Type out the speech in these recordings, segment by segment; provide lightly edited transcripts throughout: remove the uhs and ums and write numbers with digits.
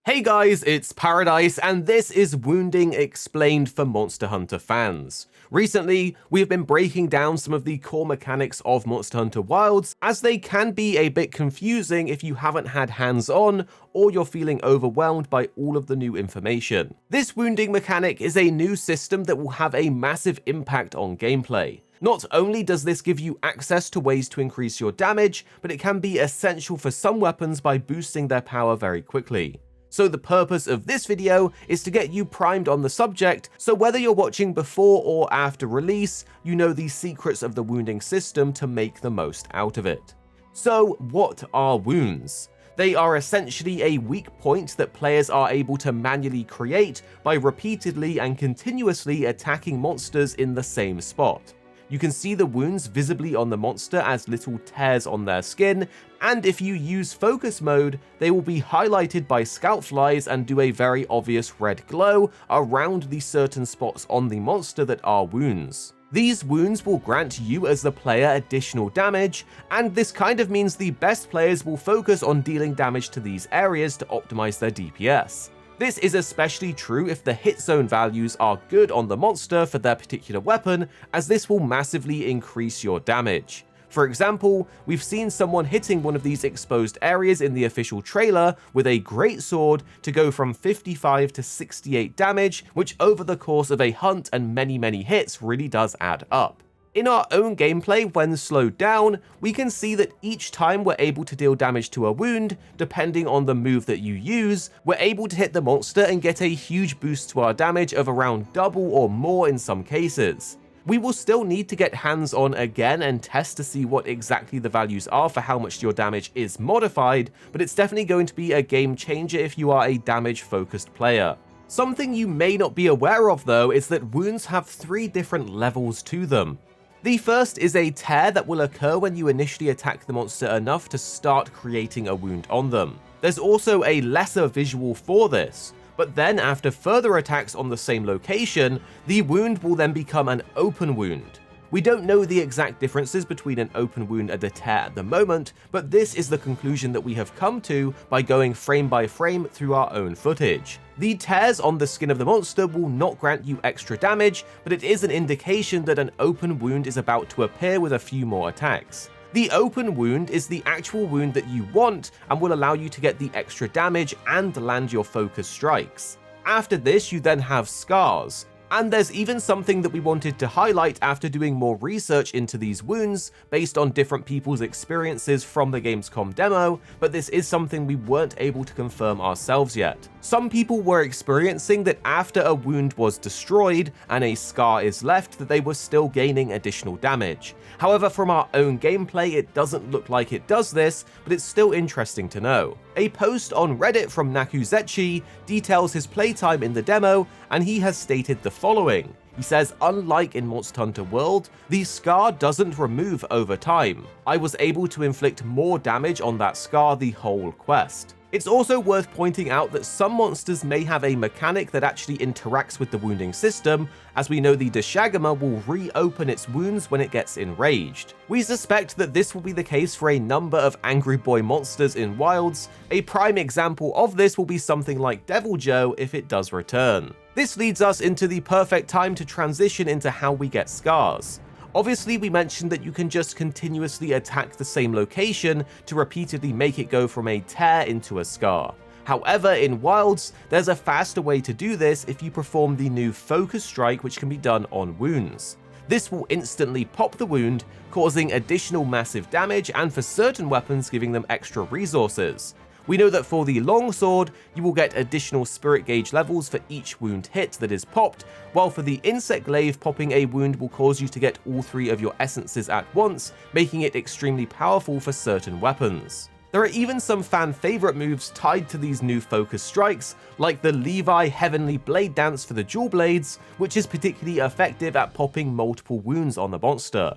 Hey guys, it's Paradise, and this is Wounding Explained for Monster Hunter fans. Recently, we have been breaking down some of the core mechanics of Monster Hunter Wilds, as they can be a bit confusing if you haven't had hands-on, or you're feeling overwhelmed by all of the new information. This wounding mechanic is a new system that will have a massive impact on gameplay. Not only does this give you access to ways to increase your damage, but it can be essential for some weapons by boosting their power very quickly. So the purpose of this video is to get you primed on the subject, so whether you're watching before or after release, you know the secrets of the wounding system to make the most out of it. So what are wounds? They are essentially a weak point that players are able to manually create by repeatedly and continuously attacking monsters in the same spot. You can see the wounds visibly on the monster as little tears on their skin, and if you use focus mode, they will be highlighted by scalp flies and do a very obvious red glow around the certain spots on the monster that are wounds. These wounds will grant you as the player additional damage, and this kind of means the best players will focus on dealing damage to these areas to optimize their DPS. This is especially true if the hit zone values are good on the monster for their particular weapon, as this will massively increase your damage. For example, we've seen someone hitting one of these exposed areas in the official trailer with a great sword to go from 55 to 68 damage, which over the course of a hunt and many hits really does add up. In our own gameplay, when slowed down, we can see that each time we're able to deal damage to a wound, depending on the move that you use, we're able to hit the monster and get a huge boost to our damage of around double or more in some cases. We will still need to get hands-on again and test to see what exactly the values are for how much your damage is modified, but it's definitely going to be a game changer if you are a damage-focused player. Something you may not be aware of though is that wounds have 3 different levels to them. The first is a tear that will occur when you initially attack the monster enough to start creating a wound on them. There's also a lesser visual for this, but then after further attacks on the same location, the wound will then become an open wound. We don't know the exact differences between an open wound and a tear at the moment, but this is the conclusion that we have come to by going frame by frame through our own footage. The tears on the skin of the monster will not grant you extra damage, but it is an indication that an open wound is about to appear with a few more attacks. The open wound is the actual wound that you want and will allow you to get the extra damage and land your focus strikes. After this, you then have scars. And there's even something that we wanted to highlight after doing more research into these wounds based on different people's experiences from the Gamescom demo, but this is something we weren't able to confirm ourselves yet. Some people were experiencing that after a wound was destroyed and a scar is left, that they were still gaining additional damage. However, from our own gameplay, it doesn't look like it does this, but it's still interesting to know. A post on Reddit from Nakuzechi details his playtime in the demo, and he has stated the following. He says, unlike in Monster Hunter World, the scar doesn't remove over time. I was able to inflict more damage on that scar the whole quest. It's also worth pointing out that some monsters may have a mechanic that actually interacts with the wounding system, as we know the Deshagama will reopen its wounds when it gets enraged. We suspect that this will be the case for a number of Angry Boy monsters in Wilds. A prime example of this will be something like Devil Joe if it does return. This leads us into the perfect time to transition into how we get scars. Obviously, we mentioned that you can just continuously attack the same location to repeatedly make it go from a tear into a scar. However, in Wilds, there's a faster way to do this if you perform the new Focus Strike, which can be done on wounds. This will instantly pop the wound, causing additional massive damage, and for certain weapons giving them extra resources. We know that for the longsword, you will get additional spirit gauge levels for each wound hit that is popped, while for the insect glaive, popping a wound will cause you to get all 3 of your essences at once, making it extremely powerful for certain weapons. There are even some fan favorite moves tied to these new focus strikes, like the Levi Heavenly Blade Dance for the dual blades, which is particularly effective at popping multiple wounds on the monster.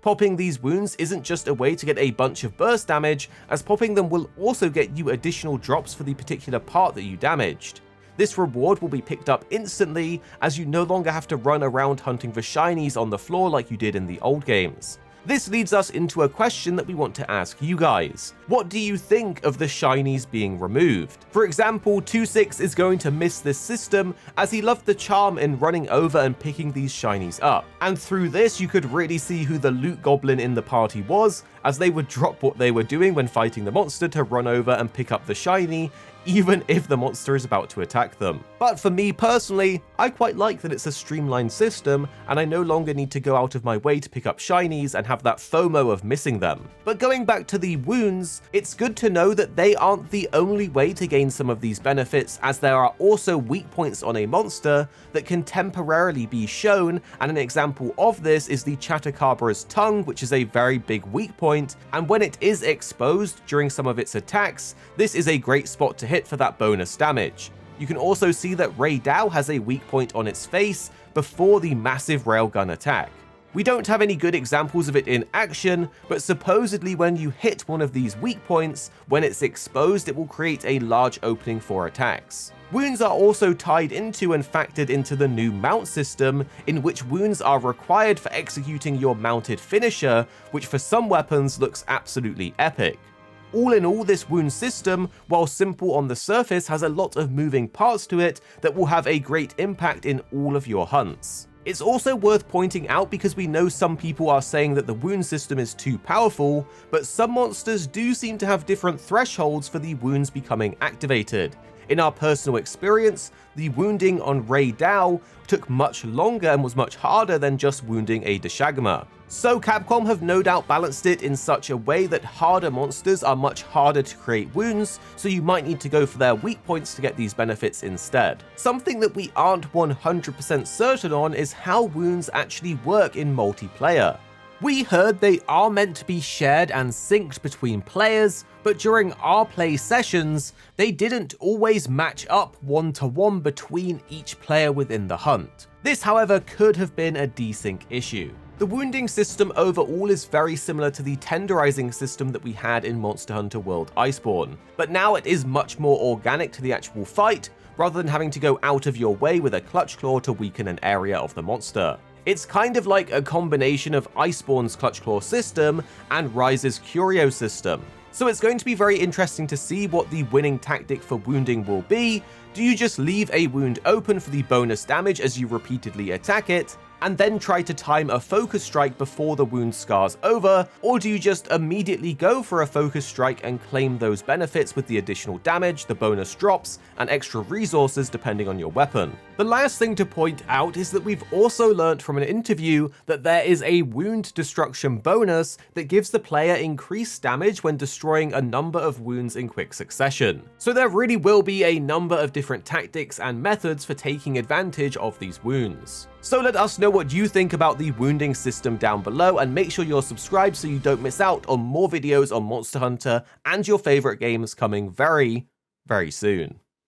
Popping these wounds isn't just a way to get a bunch of burst damage, as popping them will also get you additional drops for the particular part that you damaged. This reward will be picked up instantly, as you no longer have to run around hunting for shinies on the floor like you did in the old games. This leads us into a question that we want to ask you guys. What do you think of the shinies being removed? For example, 2-6 is going to miss this system as he loved the charm in running over and picking these shinies up. And through this, you could really see who the loot goblin in the party was, as they would drop what they were doing when fighting the monster to run over and pick up the shiny, even if the monster is about to attack them. But for me personally, I quite like that it's a streamlined system, and I no longer need to go out of my way to pick up shinies and have that FOMO of missing them. But going back to the wounds, it's good to know that they aren't the only way to gain some of these benefits, as there are also weak points on a monster that can temporarily be shown, and an example of this is the Chatakabra's tongue, which is a very big weak point, and when it is exposed during some of its attacks, this is a great spot to hit for that bonus damage. You can also see that Raidao has a weak point on its face before the massive railgun attack. We don't have any good examples of it in action, but supposedly when you hit one of these weak points, when it's exposed, it will create a large opening for attacks. Wounds are also tied into and factored into the new mount system, in which wounds are required for executing your mounted finisher, which for some weapons looks absolutely epic. All in all, this wound system, while simple on the surface, has a lot of moving parts to it that will have a great impact in all of your hunts. It's also worth pointing out because we know some people are saying that the wound system is too powerful, but some monsters do seem to have different thresholds for the wounds becoming activated. In our personal experience, the wounding on Raidao took much longer and was much harder than just wounding a Deshagma. So Capcom have no doubt balanced it in such a way that harder monsters are much harder to create wounds, so you might need to go for their weak points to get these benefits instead. Something that we aren't 100% certain on is how wounds actually work in multiplayer. We heard they are meant to be shared and synced between players, but during our play sessions, they didn't always match up one-to-one between each player within the hunt. This, however, could have been a desync issue. The wounding system overall is very similar to the tenderizing system that we had in Monster Hunter World Iceborne, but now it is much more organic to the actual fight, rather than having to go out of your way with a clutch claw to weaken an area of the monster. It's kind of like a combination of Iceborne's clutch claw system and Rise's curio system. So it's going to be very interesting to see what the winning tactic for wounding will be. Do you just leave a wound open for the bonus damage as you repeatedly attack it, and then try to time a focus strike before the wound scars over, or do you just immediately go for a focus strike and claim those benefits with the additional damage, the bonus drops, and extra resources depending on your weapon? The last thing to point out is that we've also learnt from an interview that there is a wound destruction bonus that gives the player increased damage when destroying a number of wounds in quick succession. So there really will be a number of different tactics and methods for taking advantage of these wounds. So let us know what you think about the wounding system down below, and make sure you're subscribed so you don't miss out on more videos on Monster Hunter and your favorite games coming very, very soon.